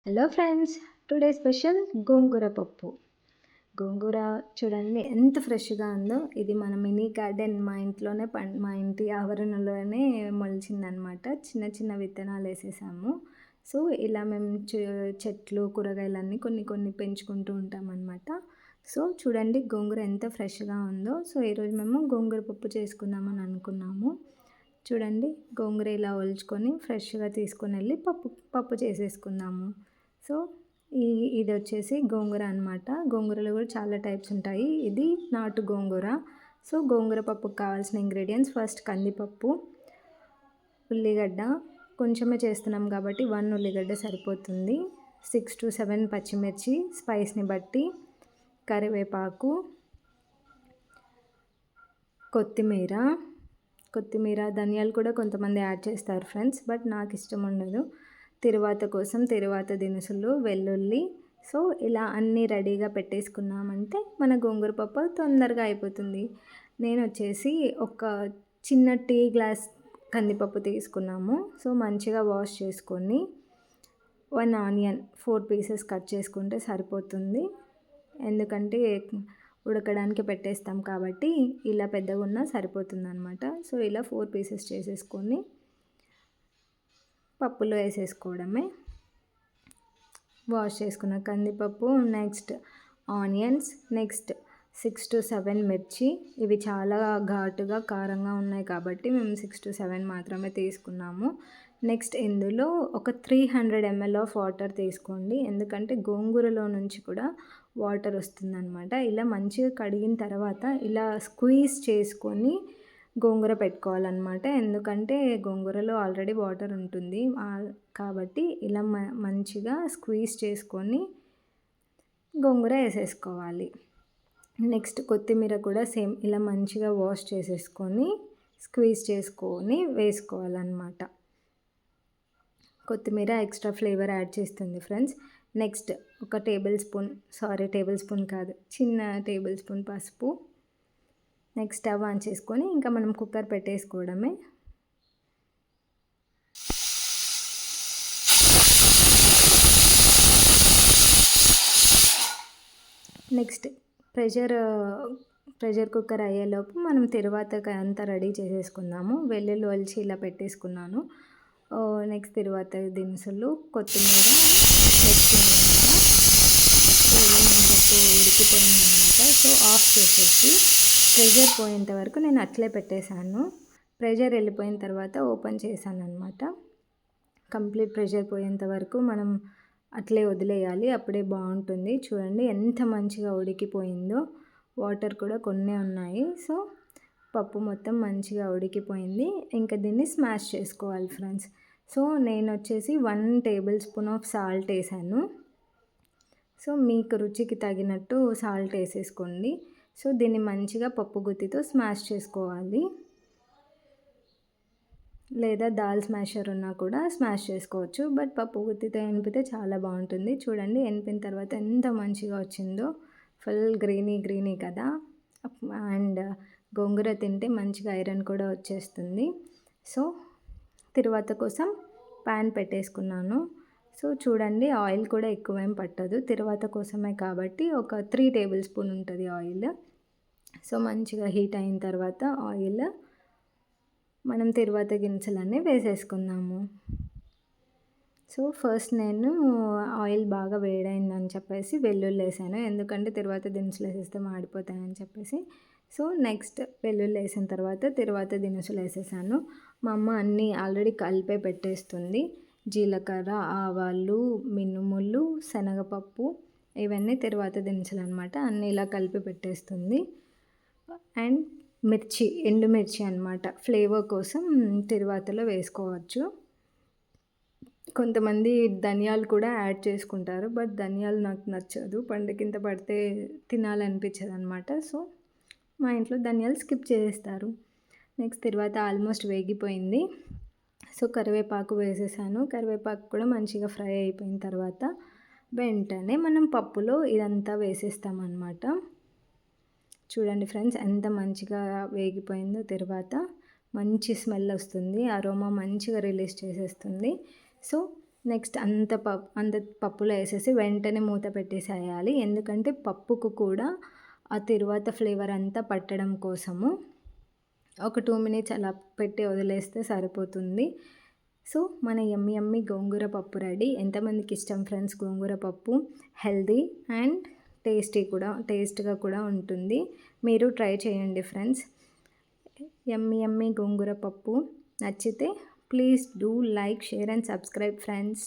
Hello friends, today special గోంగూర పప్పు. గోంగూర చూడండి ఎంత ఫ్రెష్గా ఉందో. ఇది మన మినీ గార్డెన్ మా ఇంట్లోనే మా ఇంటి ఆవరణలోనే మొలిచిందనమాట. చిన్న చిన్న విత్తనాలు వేసేసాము. సో ఇలా మేము చెట్లు కూరగాయలన్నీ కొన్ని కొన్ని పెంచుకుంటూ ఉంటామన్నమాట. సో చూడండి గోంగూర ఎంత ఫ్రెష్గా ఉందో. సో ఈరోజు మేము గోంగూర పప్పు చేసుకుందామని అనుకున్నాము. చూడండి గోంగూర ఇలా ఒలుచుకొని ఫ్రెష్గా తీసుకొని వెళ్ళి పప్పు చేసేసుకుందాము. సో ఇది వచ్చేసి గోంగూర అనమాట. గోంగూరలో కూడా చాలా టైప్స్ ఉంటాయి. ఇది నాటు గోంగూర. సో గోంగూర పప్పుకు కావాల్సిన ఇంగ్రీడియంట్స్: ఫస్ట్ కందిపప్పు, ఉల్లిగడ్డ, కొంచెమే చేస్తున్నాం కాబట్టి 1 ఉల్లిగడ్డ సరిపోతుంది, 6 to 7 పచ్చిమిర్చి స్పైస్ని బట్టి, కరివేపాకు, కొత్తిమీర, ధనియాలు కూడా కొంతమంది యాడ్ చేస్తారు ఫ్రెండ్స్, బట్ నాకు ఇష్టం ఉండదు. తిరువాత దినుసులు, వెల్లుల్లి. సో ఇలా అన్నీ రెడీగా పెట్టేసుకున్నామంటే మన గోంగూర పప్పు తొందరగా అయిపోతుంది. నేను వచ్చేసి ఒక చిన్న టీ గ్లాస్ కందిపప్పు తీసుకున్నాము. సో మంచిగా వాష్ చేసుకొని 1 ఆనియన్ 4 పీసెస్ కట్ చేసుకుంటే సరిపోతుంది. ఎందుకంటే ఉడకడానికి పెట్టేస్తాం కాబట్టి ఇలా పెద్దగా ఉన్నా సరిపోతుంది అనమాట. సో ఇలా 4 పీసెస్ చేసేసుకొని పప్పులో వేసేసుకోవడమే. వాష్ చేసుకున్న కందిపప్పు, నెక్స్ట్ ఆనియన్స్, నెక్స్ట్ 6 to 7 మిర్చి. ఇవి చాలా ఘాటుగా కారంగా ఉన్నాయి కాబట్టి మేము 6 to 7 మాత్రమే తీసుకున్నాము. నెక్స్ట్ ఇందులో ఒక 300 ml ఆఫ్ వాటర్ తీసుకోండి, ఎందుకంటే గోంగూరలో నుంచి కూడా వాటర్ వస్తుందన్నమాట. ఇలా మంచిగా కడిగిన తర్వాత ఇలా స్క్వీజ్ చేసుకొని గోంగూర పెట్టుకోవాలన్నమాట. ఎందుకంటే గోంగూరలో ఆల్రెడీ వాటర్ ఉంటుంది కాబట్టి ఇలా మంచిగా స్క్వీజ్ చేసుకొని గోంగూర వేసేసుకోవాలి. నెక్స్ట్ కొత్తిమీర కూడా సేమ్ ఇలా మంచిగా వాష్ చేసేసుకొని స్క్వీజ్ చేసుకొని వేసుకోవాలన్నమాట. కొత్తిమీర ఎక్స్ట్రా ఫ్లేవర్ యాడ్ చేస్తుంది ఫ్రెండ్స్. నెక్స్ట్ ఒక టేబుల్ స్పూన్ కాదు, చిన్న టేబుల్ స్పూన్ పసుపు. నెక్స్ట్ స్టవ్ ఆన్ చేసుకొని ఇంకా మనం కుక్కర్ పెట్టేసుకోవడమే. నెక్స్ట్ ప్రెషర్ కుక్కర్ అయ్యేలోపు మనం తర్వాత అంతా రెడీ చేసేసుకుందాము. వెల్లుల్లి ఒలిచి ఇలా పెట్టేసుకున్నాను. నెక్స్ట్ తర్వాత దినుసులు, కొత్తిమీర, పప్పు ఉడికిపోయిందనమాట. సో ఆఫ్ చేసేసి ప్రెషర్ పోయేంత వరకు నేను అట్లే పెట్టేశాను. ప్రెషర్ వెళ్ళిపోయిన తర్వాత ఓపెన్ చేశాను అనమాట. కంప్లీట్ ప్రెషర్ పోయేంత వరకు మనం అట్లే వదిలేయాలి, అప్పుడే బాగుంటుంది. చూడండి ఎంత మంచిగా ఉడికిపోయిందో. వాటర్ కూడా కొన్నే ఉన్నాయి. సో పప్పు మొత్తం మంచిగా ఉడికిపోయింది. ఇంకా దీన్ని స్మాష్ చేసుకోవాలి ఫ్రెండ్స్. సో నేను వచ్చేసి 1 టేబుల్ స్పూన్ ఆఫ్ సాల్ట్ వేసాను. సో మీకు రుచికి తగినట్టు సాల్ట్ వేసేసుకోండి. సో దీన్ని మంచిగా పప్పు గుత్తితో స్మాష్ చేసుకోవాలి, లేదా దాల్ స్మాషర్ ఉన్నా కూడా స్మాష్ చేసుకోవచ్చు, బట్ పప్పు గుత్తితో ఎనిపితే చాలా బాగుంటుంది. చూడండి ఎనిపిన తర్వాత ఎంత మంచిగా వచ్చిందో. ఫుల్ గ్రీనీ కదా. అండ్ గోంగూర తింటే మంచిగా ఐరన్ కూడా వచ్చేస్తుంది. సో తర్వాత కోసం ప్యాన్ పెట్టేసుకున్నాను. సో చూడండి ఆయిల్ కూడా ఎక్కువేం పట్టదు, తర్వాత కోసమే కాబట్టి ఒక 3 టేబుల్ స్పూన్ ఉంటుంది ఆయిల్. సో మంచిగా హీట్ అయిన తర్వాత ఆయిల్ మనం తర్వాత గింజలన్నీ వేసేసుకుందాము. సో ఫస్ట్ నేను ఆయిల్ బాగా వేడైందని చెప్పేసి వెల్లుల్లి వేసాను, ఎందుకంటే తర్వాత దినుసులు వేసేస్తే మాడిపోతాయని చెప్పేసి. సో నెక్స్ట్ వెల్లుల్లి వేసిన తర్వాత దినుసులు వేసేసాను. మా అమ్మ అన్నీ ఆల్రెడీ కలిపే పెట్టేస్తుంది. జీలకర్ర, ఆవాలు, మినుములు, శనగపప్పు, ఇవన్నీ తర్వాత దినుసులు అనమాట. అన్నీ ఇలా కలిపి పెట్టేస్తుంది. అండ్ ఎండుమిర్చి అనమాట, ఫ్లేవర్ కోసం తిరువాతలో వేసుకోవచ్చు. కొంతమంది ధనియాలు కూడా యాడ్ చేసుకుంటారు, బట్ ధనియాలు నాకు నచ్చదు, పండుకింత పడితే తినాలనిపించదు అనమాట. సో మా ఇంట్లో ధనియాలు స్కిప్ చేసేస్తారు. నెక్స్ట్ తర్వాత ఆల్మోస్ట్ వేగిపోయింది. సో కరివేపాకు వేసేసాను. కరివేపాకు కూడా మంచిగా ఫ్రై అయిపోయిన తర్వాత వెంటనే మనం పప్పులో ఇదంతా వేసేస్తామన్నమాట. చూడండి ఫ్రెండ్స్ ఎంత మంచిగా వేగిపోయిందో. తర్వాత మంచి స్మెల్ వస్తుంది, అరోమా మంచిగా రిలీజ్ చేసేస్తుంది. సో నెక్స్ట్ అంత పప్పులో వేసేసి వెంటనే మూత పెట్టేసేయాలి. ఎందుకంటే పప్పుకు కూడా ఆ తిరువాత ఫ్లేవర్ అంతా పట్టడం కోసము. ఒక 2 మినిట్స్ అలా పెట్టి వదిలేస్తే సరిపోతుంది. సో మన యమ్మీ యమ్మీ గోంగూర పప్పు రెడీ. ఎంతమందికి ఇష్టం ఫ్రెండ్స్ గోంగూర పప్పు? హెల్తీ అండ్ టేస్ట్గా కూడా ఉంటుంది. మీరు ట్రై చేయండి ఫ్రెండ్స్. యమ్మీ యమ్మీ గోంగూర పప్పు నచ్చితే please do like, share and subscribe friends.